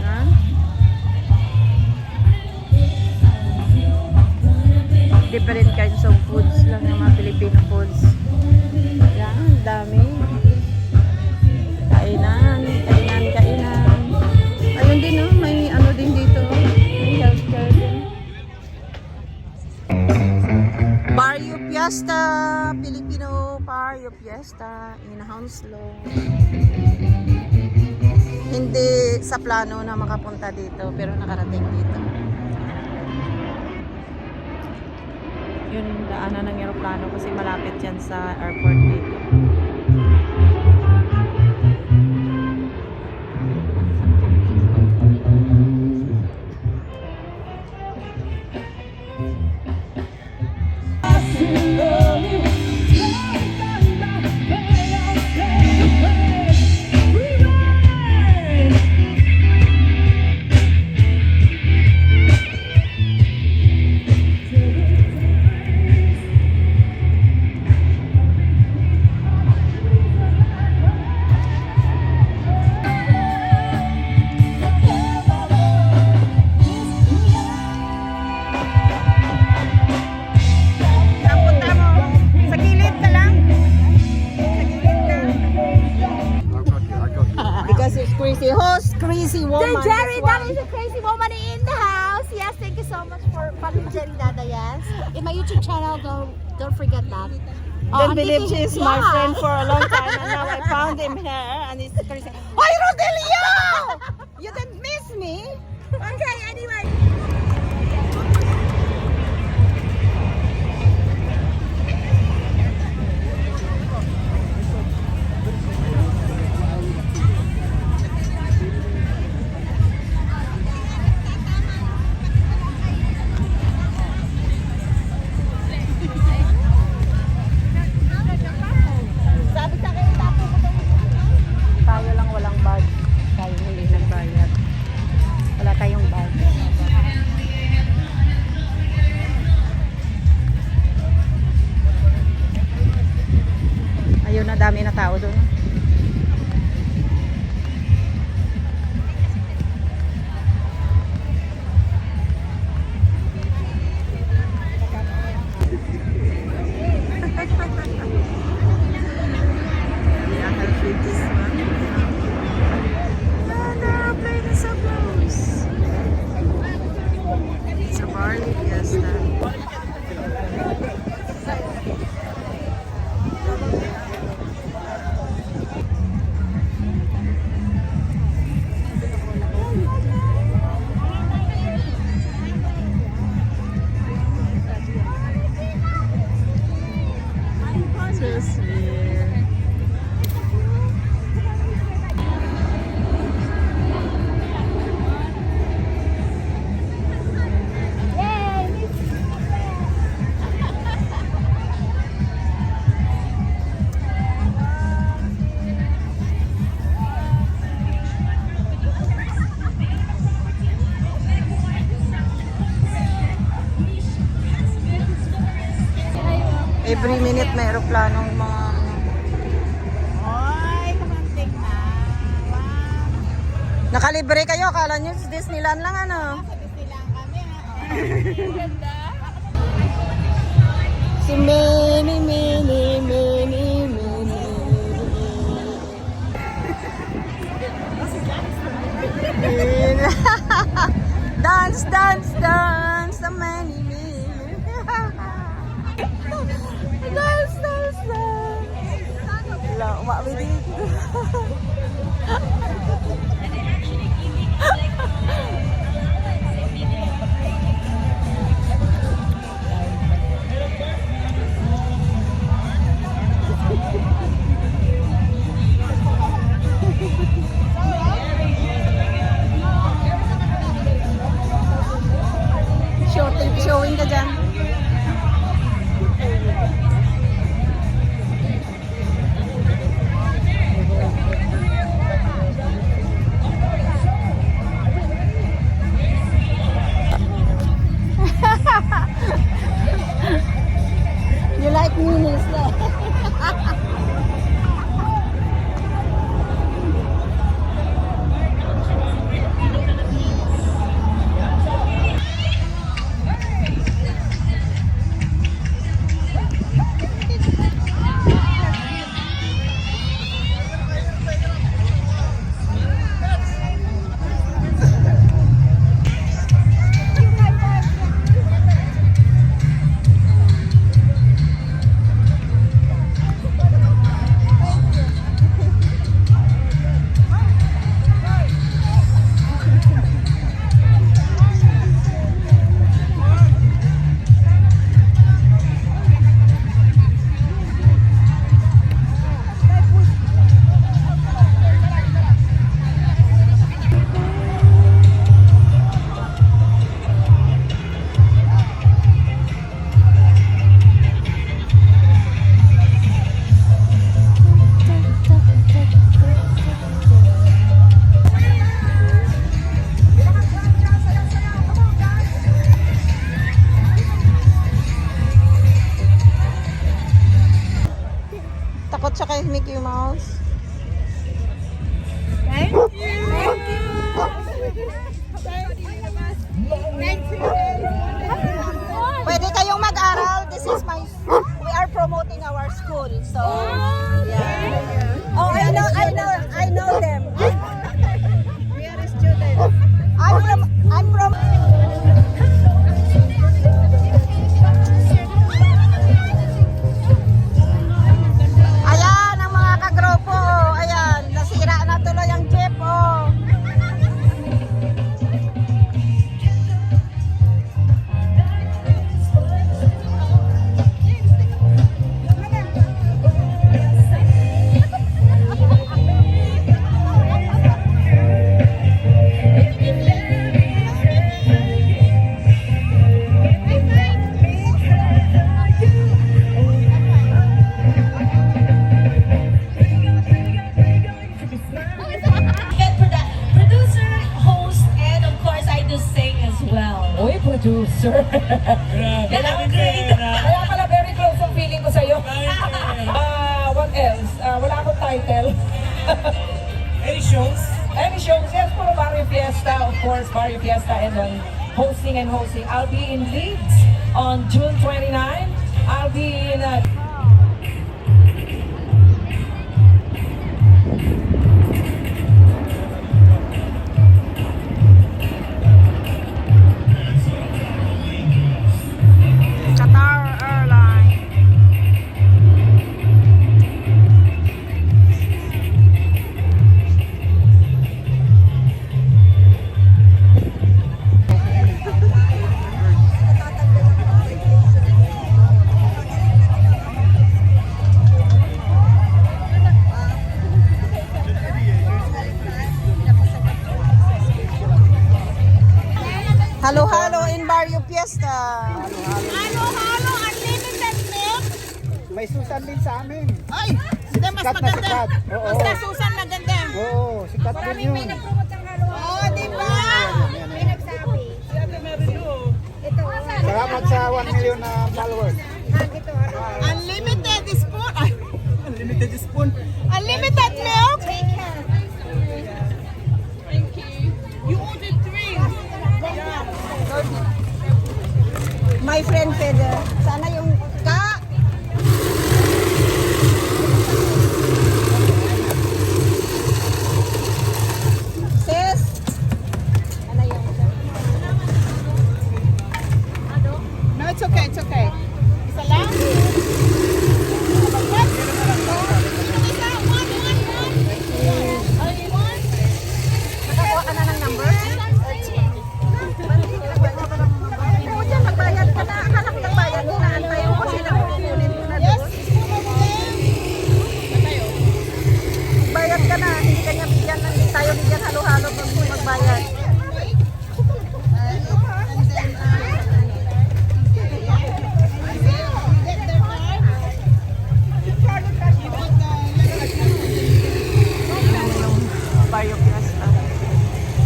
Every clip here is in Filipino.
Yan. Different kinds of foods lang yung mga Filipino foods. Yan, dami. Kainan, kainan, kainan. Ayun din, no? May ano din dito. May healthcare din. Barrio Fiesta, Filipino Barrio Fiesta in Hounslow. Hindi sa plano na makapunta dito, pero nakarating dito. Yun, daanan ng aeroplano kasi malapit yan sa airport dito. Crazy host, crazy woman. Jerry, that is a crazy woman in the house. Yes, thank you so much for following Jerry Dada. Yes, in my YouTube channel, don't forget that. Don't believe she is my friend for a long time, and now I found him here, and it's crazy. Hoy, Rodelio! You didn't miss me. Okay, anyway. Tayo lang walang bag. Tayo hindi nagbayad. Wala tayong bag. Ayun na, dami na tao doon. Every minute may aeroplanong mga Oy, kamanting na. Wow. nakalibre kayo, akala nyo sa Disneyland lang ano. Sa Disneyland kami, ha? Ganda. Si Mini, Mini, Mini, Mini. Dance, dance, dance, the Mini, Mini. Dance, dance, dance. Wala, umawi dito. Showing ka dyan. Mickey Mouse. Thank you. Thank you. Thank you. Pwede kayong mag-aral. This is we are promoting our school. So, yeah. Oh, I know them. We are students. I'm from Ayan, ang mga kagropo. Ayan, nasira na tuloy ang jeep. Oh. Producer, host, and of course I do sing as well. Uy, producer. Kaya pala very close ang feeling ko sa'yo. What else? Wala akong title. Any shows? Any shows? Yes, puro Barrio Fiesta. Of course, Barrio Fiesta and then hosting. I'll be in Leeds on June 29. I'll be in Qatar Airlines. Halo-halo in Barrio Fiesta. Halo, unlimited milk. May Susan din sa amin. Ay, hindi, mas Sikat na maganda. sikat. Oo. Basta Susan maganda. Oo, sikat din yun. Oh, di ba? May nagsabi. Salamat sa 1 million na followers. Unlimited spoon. Ay, Unlimited spoon. unlimited milk. My friend Feder. Sana yung Sis. Ano yung No, it's okay, it's okay. Isa lang? Nakakuha ka na ng number? Oo, dyan, magbayad ka na. Akala ko nagbayad. Hinaantay ko kasi nakukunin ko na doon. Bayad ka na. Hindi kanya bigyan. Hindi tayo bigyan halo-halo pag magbayad. Barrio Fiesta.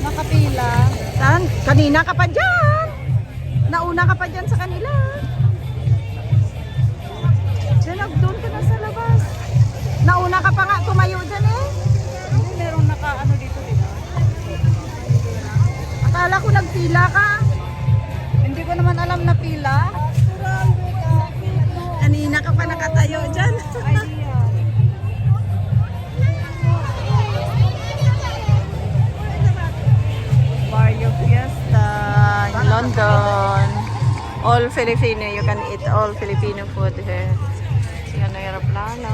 Nakapila. Saan? Kanina ka pa dyan. Nauna ka pa dyan sa kanila. Diyan, doon ka na sa labas. Nauna ka pa nga tumayo dyan eh. Hindi, meron naka-ano dito, di ba? Akala ko nagpila ka. Hindi ko naman alam na pila. Kanina ka pa nakatayo dyan. Barrio Fiesta in London. All Filipino. You can eat all Filipino food here. Yan ang aeroplano.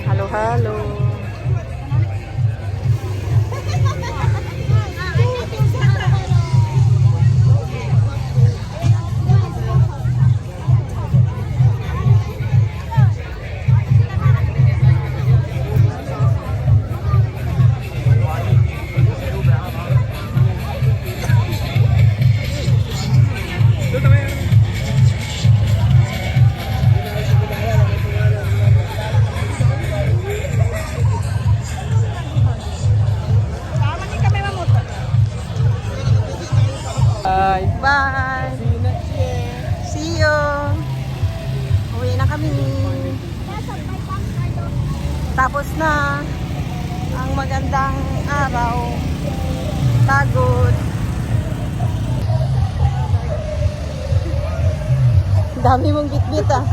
Halo-halo. Bye. Bye. See you. Uwi na kami. Tapos na ang magandang araw. Pagod. Dami mong bitbit ah.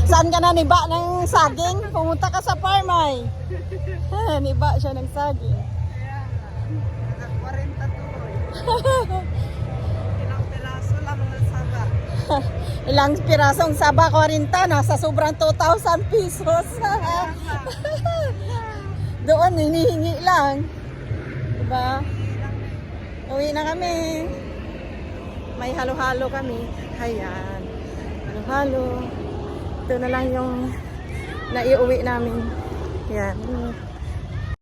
Saan ka na niba ng saging? Pumunta ka sa farm ay. Niba siya ng saging. Ilang pirasong saba 40 nasa sobrang 2,000 pesos. Doon hinihingi lang. Diba? Uwi na kami. May halo-halo kami. Ayan. Halo-halo. Ito na lang yung naiuwi namin. Yan.